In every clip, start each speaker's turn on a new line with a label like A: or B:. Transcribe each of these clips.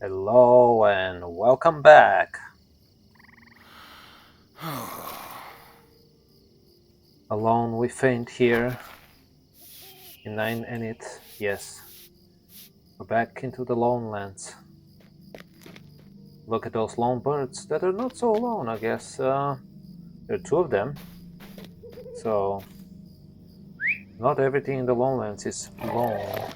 A: Hello and welcome back. Alone we faint here in Nine and it. Yes, we're back into the lone lands. Look at those lone birds that are not so alone, I guess. There are two of them. So, not everything in the lone lands is lone.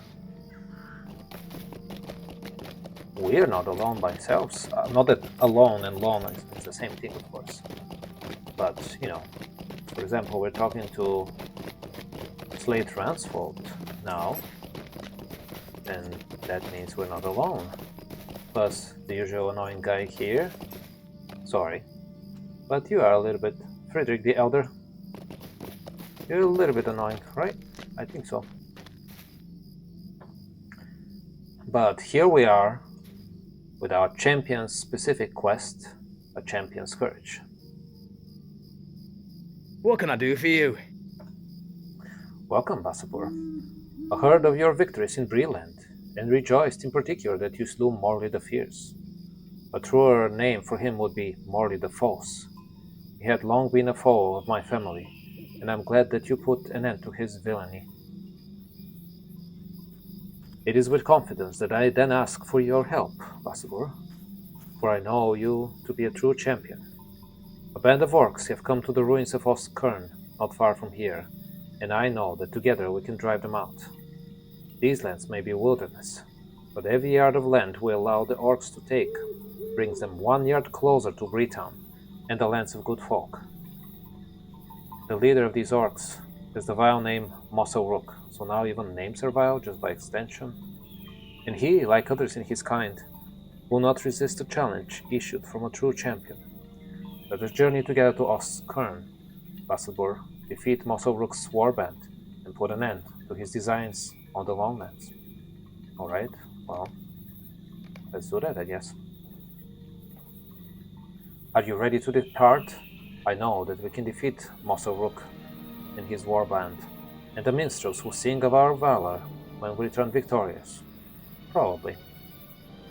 A: We're not alone by ourselves. Not that alone and lone is the same thing, of course. But, for example, we're talking to Slate Ransfold now, and that means we're not alone. Plus, the usual annoying guy here. Sorry, but you are a little bit Frederick the Elder. You're a little bit annoying, right? I think so. But here we are with our champion's specific quest, a champion's courage.
B: What can I do for you?
A: Welcome, Basapur. I heard of your victories in Breland, and rejoiced in particular that you slew Morley the Fierce. A truer name for him would be Morley the False. He had long been a foe of my family, and I'm glad that you put an end to his villainy. It is with confidence that I then ask for your help, Basabur, for I know you to be a true champion. A band of orcs have come to the ruins of Ostkern, not far from here, and I know that together we can drive them out. These lands may be wilderness, but every yard of land we allow the orcs to take brings them 1 yard closer to Breetown and the lands of good folk. The leader of these orcs is the vile name Mosselrook, so now even names are vile just by extension. And he, like others in his kind, will not resist a challenge issued from a true champion. Let us journey together to Ostkern, Basabur, defeat Mosselrook's warband, and put an end to his designs on the Longlands. Alright, well, let's do that, I guess. Are you ready to depart? I know that we can defeat Mosselrook and his warband, and the minstrels who sing of our valor when we return victorious. Probably.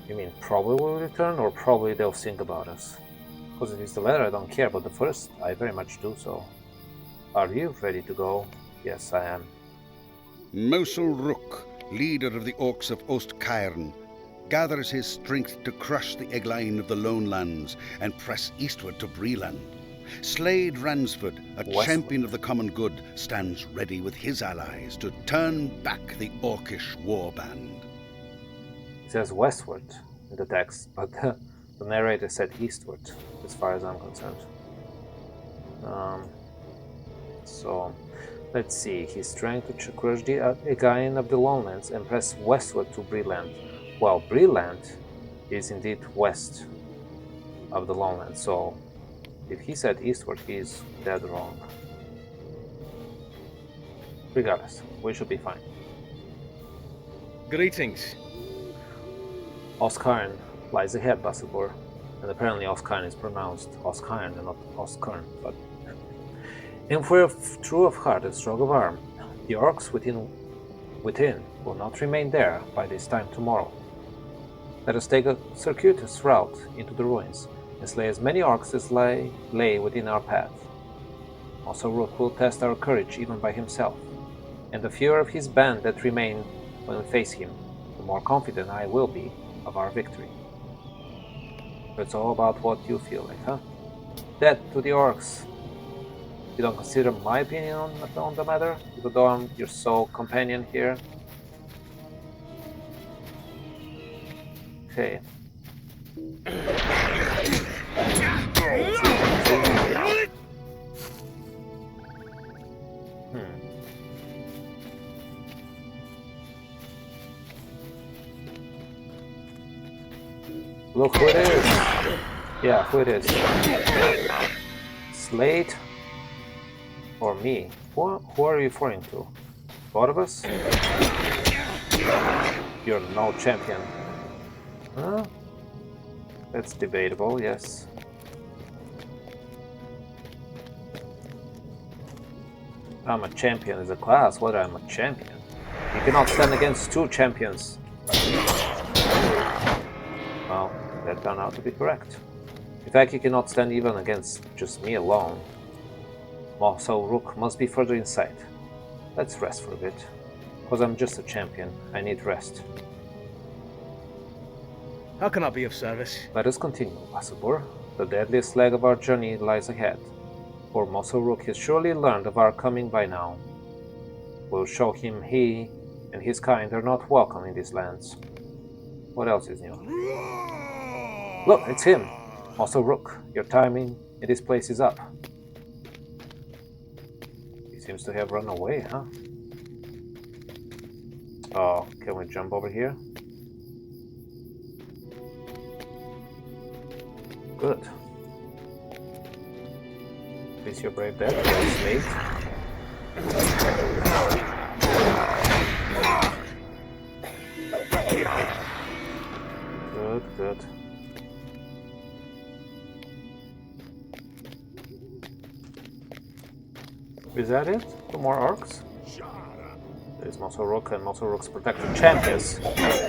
A: You mean probably we'll return, or probably they'll sing about us? Because if it's the latter, I don't care, but the first, I very much do so. Are you ready to go? Yes, I am.
C: Mosel Rook, leader of the Orcs of Ostcairn, gathers his strength to crush the Egline of the Lone Lands and press eastward to Breland. Slade Ransford, a
A: Westward.
C: champion of the common good, stands ready with his allies to turn back the Orcish warband.
A: It says westward in the text, but the narrator said eastward, as far as I'm concerned. So, let's see. He's trying to crush the Egline of the Lowlands and press westward to Breland. Well, Breland is indeed west of the Lowlands, so if he said eastward, he's dead wrong. Regardless, we should be fine.
B: Greetings.
A: Oskarn lies ahead, Basabur, and apparently Oskarn is pronounced Oskarn and not Oskarn, but... And if we're true of heart and strong of arm, the orcs within will not remain there by this time tomorrow. Let us take a circuitous route into the ruins and slay as many orcs as lay within our path. Also, Rook will test our courage even by himself, and the fewer of his band that remain when we face him, the more confident I will be of our victory. It's all about what you feel like, huh? Death to the orcs. You don't consider my opinion on the matter, even though I'm your sole companion here? Okay. Look who it is! Yeah, who it is? Slate? Or me? Who are you referring to? Both of us? You're no champion. Huh? That's debatable, yes. I'm a champion as a class, whether I'm a champion. You cannot stand against two champions. That turned out to be correct. In fact, you cannot stand even against just me alone. Muscle Rook must be further inside. Let's rest for a bit. Because I'm just a champion, I need rest.
B: How can I be of service?
A: Let us continue, Asabur. The deadliest leg of our journey lies ahead. For Muscle Rook has surely learned of our coming by now. We'll show him he and his kind are not welcome in these lands. What else is new? Look, it's him! Muscle Rook, your timing in this place is up. He seems to have run away, huh? Oh, can we jump over here? Good. Please, your brave death, yes, late. Good, good. Is that it? Two more orcs? There's Muscle Rook and Muscle Rook's protected champions.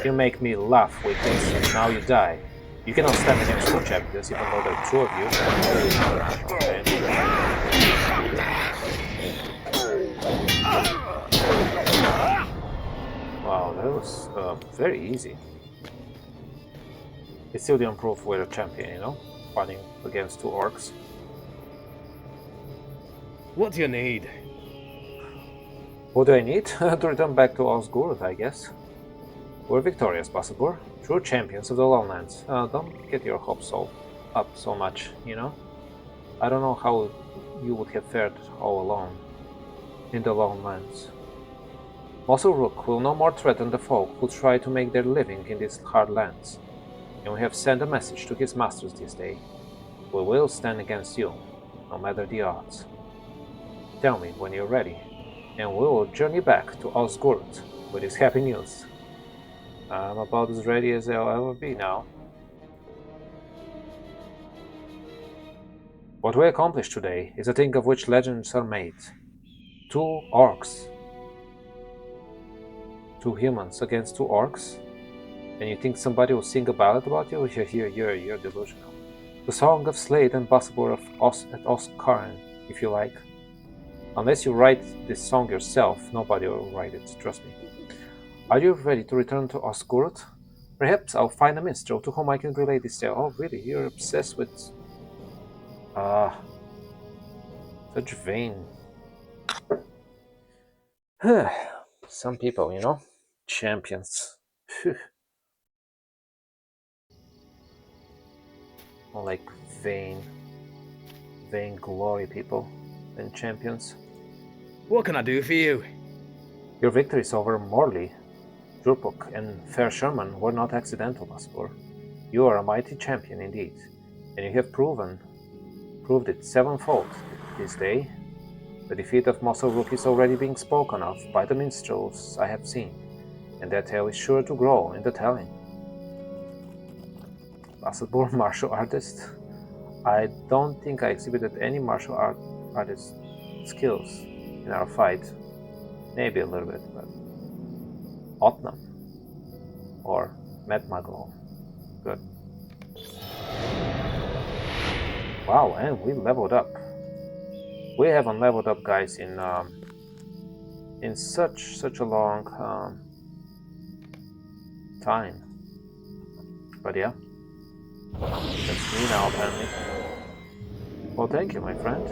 A: You make me laugh with this, and now you die. You cannot stand against two champions, even though there are two of you. Okay. Wow, that was very easy. It's still the improved with a champion, you know? Fighting against two orcs.
B: What do you need?
A: What do I need? To return back to Osgurth, I guess. We're victorious, Basabur. True champions of the Lowlands. Don't get your hopes up so much, you know? I don't know how you would have fared all alone in the Lowlands. Muscle Rook will no more threaten the folk who try to make their living in these hard lands. And we have sent a message to his masters this day. We will stand against you, no matter the odds. Tell me when you're ready, and we will journey back to Osgurth with this happy news. I'm about as ready as I'll ever be now. What we accomplished today is a thing of which legends are made. 2 orcs. 2 humans against 2 orcs? And you think somebody will sing a ballad about you? You're delusional. The song of Slade and Basabur at Oskarn, if you like. Unless you write this song yourself, nobody will write it, trust me. Are you ready to return to Osgurth? Perhaps I'll find a minstrel to whom I can relay this tale. Oh, really? You're obsessed with... such vain... Some people, you know? Champions. More like vain glory people than champions.
B: What can I do for you?
A: Your victories over Morley, Jurpuk, and Fair Sherman were not accidental, Basbor. You are a mighty champion indeed, and you have proved it sevenfold this day. The defeat of Muscle Rook is already being spoken of by the minstrels I have seen, and that tale is sure to grow in the telling. Basbor, martial artist? I don't think I exhibited any martial artist skills in our fight. Maybe a little bit, but Otnam or Metmagol. Good. Wow, and we leveled up. We haven't leveled up, guys, in such a long time. But yeah, that's me now, apparently. Well, thank you, my friend.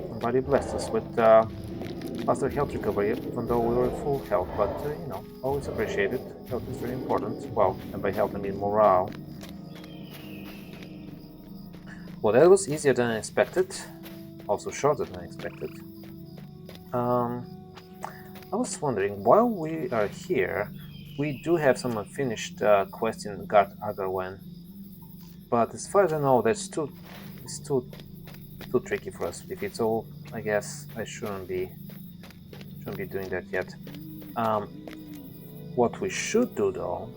A: Somebody blessed us with faster health recovery, even though we were full health, but you know, always appreciate it. Health is very important. Well, and by health I mean morale. Well, that was easier than I expected. Also shorter than I expected. I was wondering, while we are here, we do have some unfinished quests in Garth Agarwen, but as far as I know, it's too tricky for us to defeat. So I guess I shouldn't be doing that yet. What we should do though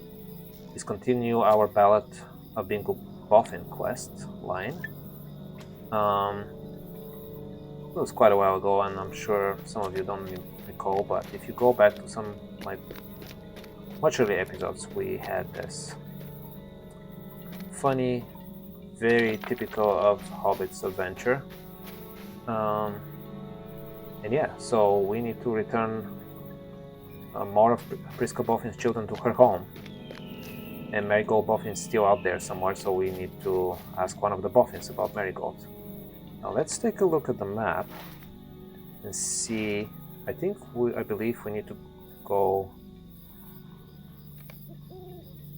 A: is continue our Ballad of Bingo Boffin quest line. It was quite a while ago, and I'm sure some of you don't recall, but if you go back to some like much earlier episodes, we had this funny, very typical of Hobbit's adventure. And yeah, so we need to return more of Priska Boffin's children to her home. And Marigold Boffin's still out there somewhere, so we need to ask one of the Boffins about Marigold. Now let's take a look at the map and see. I believe we need to go.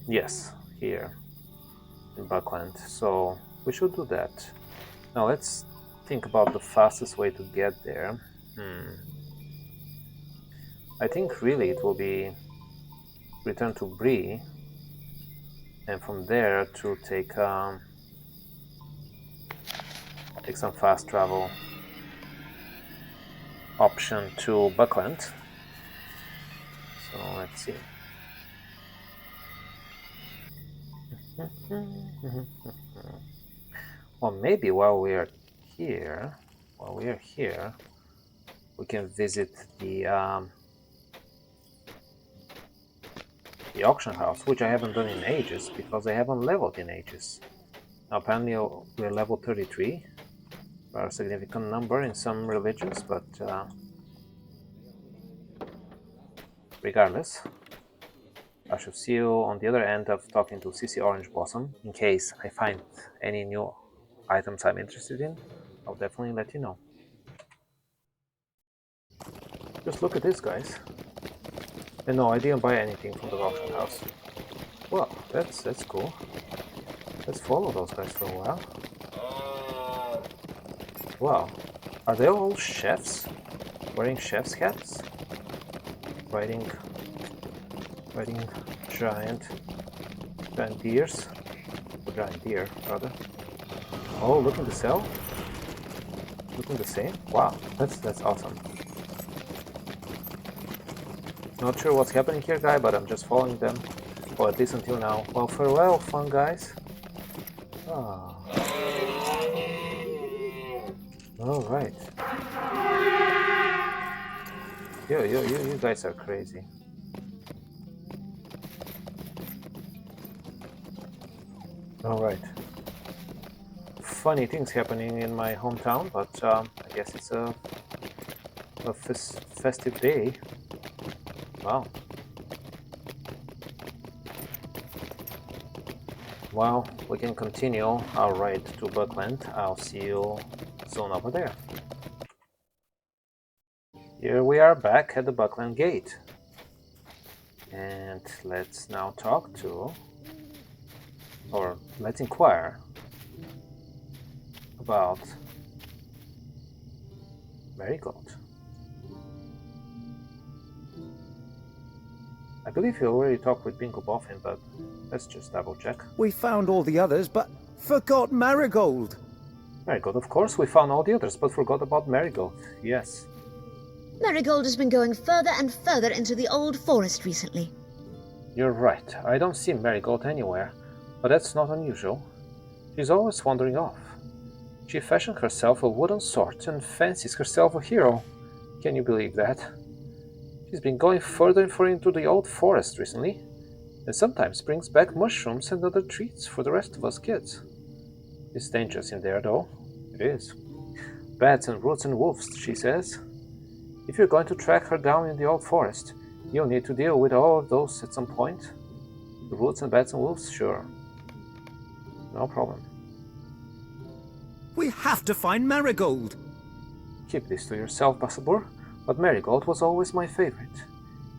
A: Yes, here in Buckland. So we should do that. Now let's think about the fastest way to get there. I think really it will be return to Bree, and from there to take some fast travel option to Buckland. So let's see. Well, maybe while we are here, we can visit the auction house, which I haven't done in ages because I haven't leveled in ages. Now, apparently we're level 33, a significant number in some religions, but regardless, I shall see you on the other end of talking to Sissy Orange Blossom. In case I find any new items I'm interested in, I'll definitely let you know. Just look at this, guys. And no, I didn't buy anything from the auction house. Well, that's cool. Let's follow those guys for a while. Wow, are they all chefs? Wearing chef's hats? Riding giant deers? Or giant deer, rather. Oh, looking to sell? Looking the same? Wow, that's awesome. Not sure what's happening here, guy, but I'm just following them. Or at least until now. Well, farewell, fun guys. Ah. Alright. You guys are crazy. Alright. Funny things happening in my hometown, but I guess it's a festive day. Wow. Well, we can continue our ride to Buckland. I'll see you soon over there. Here we are back at the Buckland Gate. And let's now talk to, or let's inquire about Marigold. I believe you already talked with Bingo Boffin, but let's just double check.
D: We found all the others, but forgot Marigold.
A: Marigold, of course, we found all the others, but forgot about Marigold. Yes.
E: Marigold has been going further and further into the old forest recently.
A: You're right. I don't see Marigold anywhere, but that's not unusual. She's always wandering off. She fashioned herself a wooden sword and fancies herself a hero. Can you believe that? She's been going further and further into the old forest recently, and sometimes brings back mushrooms and other treats for the rest of us kids. It's dangerous in there, though. It is. Bats and roots and wolves, she says. If you're going to track her down in the old forest, you'll need to deal with all of those at some point. The roots and bats and wolves, sure. No problem.
D: We have to find Marigold.
A: Keep this to yourself, Basabur, but Marigold was always my favorite.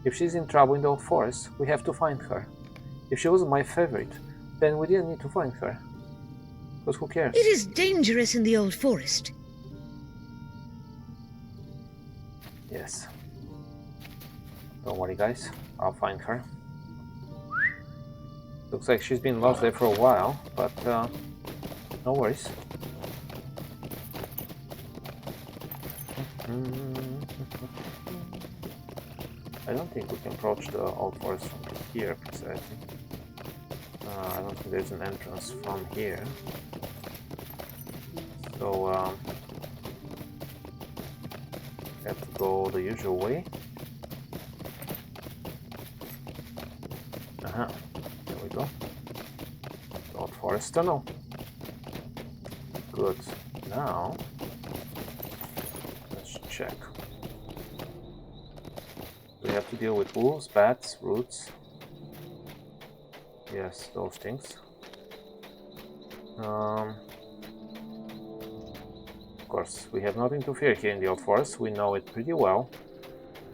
A: If she's in trouble in the old forest, we have to find her. If she wasn't my favorite, then we didn't need to find her. Because who cares?
E: It is dangerous in the old forest.
A: Yes. Don't worry, guys. I'll find her. Looks like she's been lost there for a while, but no worries. I don't think we can approach the old forest from here precisely. I don't think there's an entrance from here. So have to go the usual way. There we go. Old forest. forest tunnel. Good. Now, let's check. We have to deal with wolves, bats, roots. Yes, those things. Of course, we have nothing to fear here in the old forest. We know it pretty well,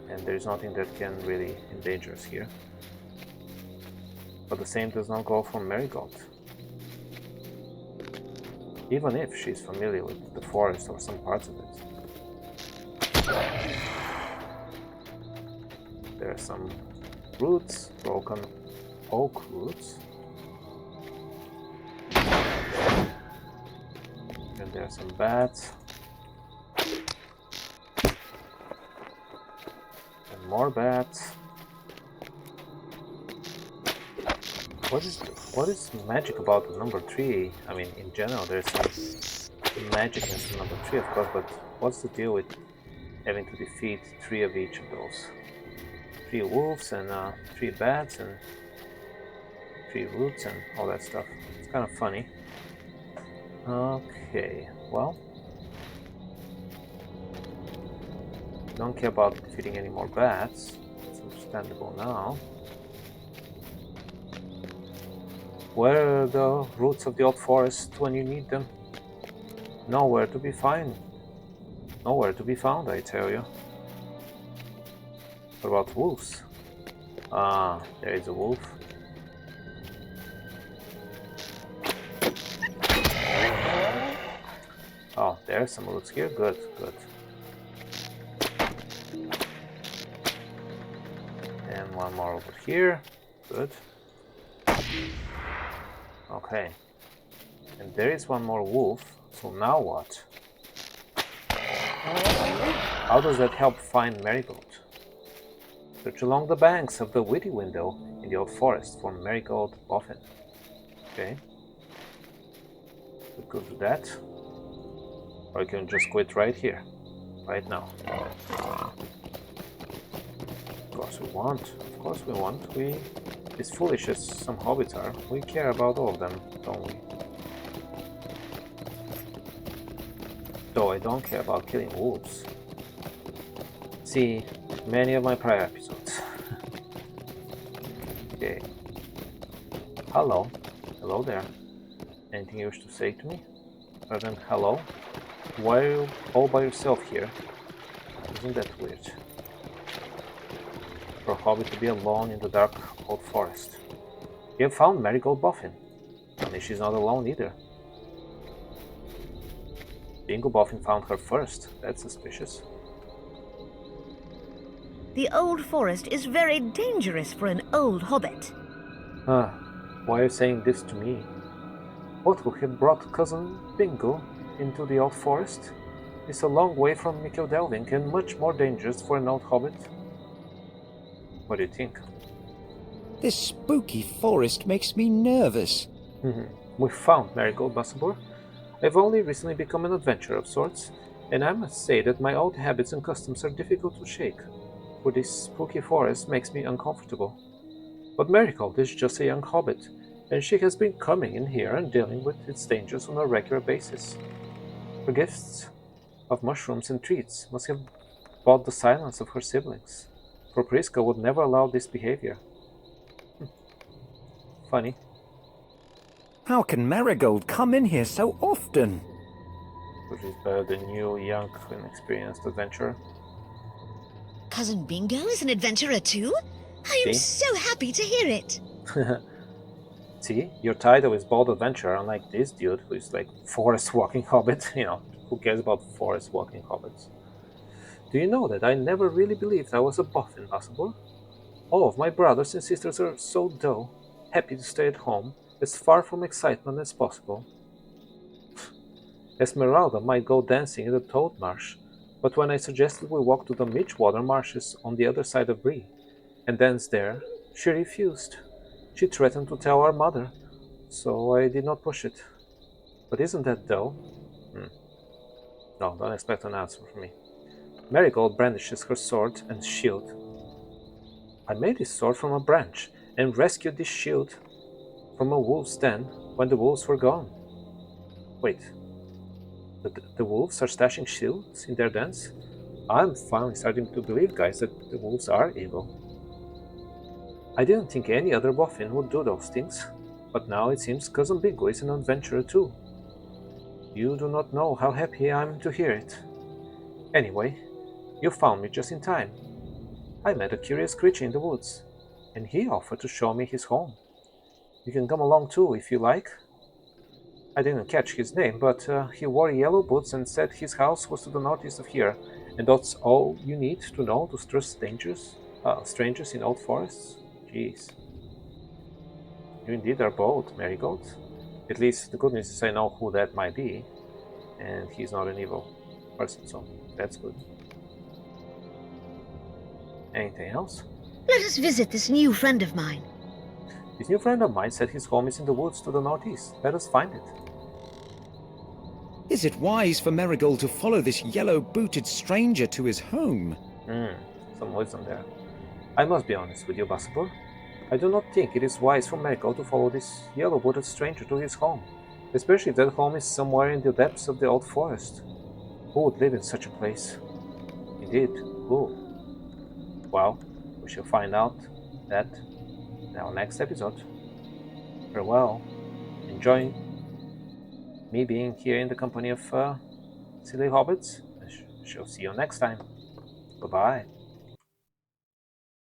A: and there is nothing that can really endanger us here. But the same does not go for Marigold. Even if she's familiar with the forest or some parts of it. There are some roots, broken oak roots. And there are some bats. And more bats. What is magic about the number 3? I mean, in general, there's some magicness in number 3, of course, but what's the deal with having to defeat 3 of each of those? 3 wolves and 3 bats and 3 roots and all that stuff. It's kind of funny. Okay, well, don't care about defeating any more bats. It's understandable now. Where are the roots of the old forest when you need them? Nowhere to be found. Nowhere to be found, I tell you. What about wolves? Ah, there is a wolf. Oh, there's some roots here. Good, good. And one more over here. Good. Okay. And there is one more wolf. So now what? How does that help find Marigold? Search along the banks of the witty window in the old forest for Marigold Boffin. Okay. We could do that. Or we can just quit right here. Right now. Of course we want. Of course we want. As foolish as some hobbits are, we care about all of them, don't we? Though I don't care about killing wolves. See many of my prior episodes. Okay. Hello. Hello there. Anything you wish to say to me? Other than hello? Why are you all by yourself here? Isn't that weird? For a hobbit to be alone in the dark old forest. You have found Marigold Boffin. And she's not alone either. Bingo Boffin found her first. That's suspicious.
F: The old forest is very dangerous for an old hobbit.
A: Ah, why are you saying this to me? What could have brought cousin Bingo into the old forest? It's a long way from Delving and much more dangerous for an old hobbit. What do you think?
D: This spooky forest makes me nervous.
A: We found Marigold Basabor. I've only recently become an adventurer of sorts, and I must say that my old habits and customs are difficult to shake, for this spooky forest makes me uncomfortable. But Marigold is just a young hobbit, and she has been coming in here and dealing with its dangers on a regular basis. Her gifts of mushrooms and treats must have bought the silence of her siblings, for Priska would never allow this behavior. Funny.
D: How can Marigold come in here so often?
A: Which is better than you, young, inexperienced adventurer.
E: Cousin Bingo is an adventurer too? I am
A: See?
E: so happy to hear it.
A: See, your title is Bold Adventurer, unlike this dude who is like Forest Walking Hobbit. You know, who cares about Forest Walking Hobbits? Do you know that I never really believed I was a Boffin, Basabor? All of my brothers and sisters are so dull, happy to stay at home, as far from excitement as possible. Esmeralda might go dancing in the Toad Marsh, but when I suggested we walk to the Midgewater Marshes on the other side of Bree, and dance there, she refused. She threatened to tell our mother, so I did not push it. But isn't that dull? No, don't expect an answer from me. Marigold brandishes her sword and shield. I made this sword from a branch, and rescued this shield from a wolf's den when the wolves were gone. Wait, the wolves are stashing shields in their dens? I'm finally starting to believe, guys, that the wolves are evil. I didn't think any other boffin would do those things, but now it seems Cousin Bingo is an adventurer too. You do not know how happy I am to hear it. Anyway, you found me just in time. I met a curious creature in the woods, and he offered to show me his home. You can come along too if you like. I didn't catch his name, but he wore yellow boots and said his house was to the northeast of here, and that's all you need to know to trust strangers in old forests? Jeez. You indeed are bold, Marigold. At least the good news is I know who that might be, and he's not an evil person, so that's good. Anything else?
E: Let us visit this new friend of mine.
A: This new friend of mine said his home is in the woods to the northeast. Let us find it.
D: Is it wise for Marigold to follow this yellow-booted stranger to his home?
A: Some wisdom there. I must be honest with you, Basipur. I do not think it is wise for Marigold to follow this yellow-booted stranger to his home, especially if that home is somewhere in the depths of the old forest. Who would live in such a place? Indeed, who? Well, we shall find out that in our next episode. Farewell. Enjoy me being here in the company of silly hobbits. I shall see you next time. Bye-bye.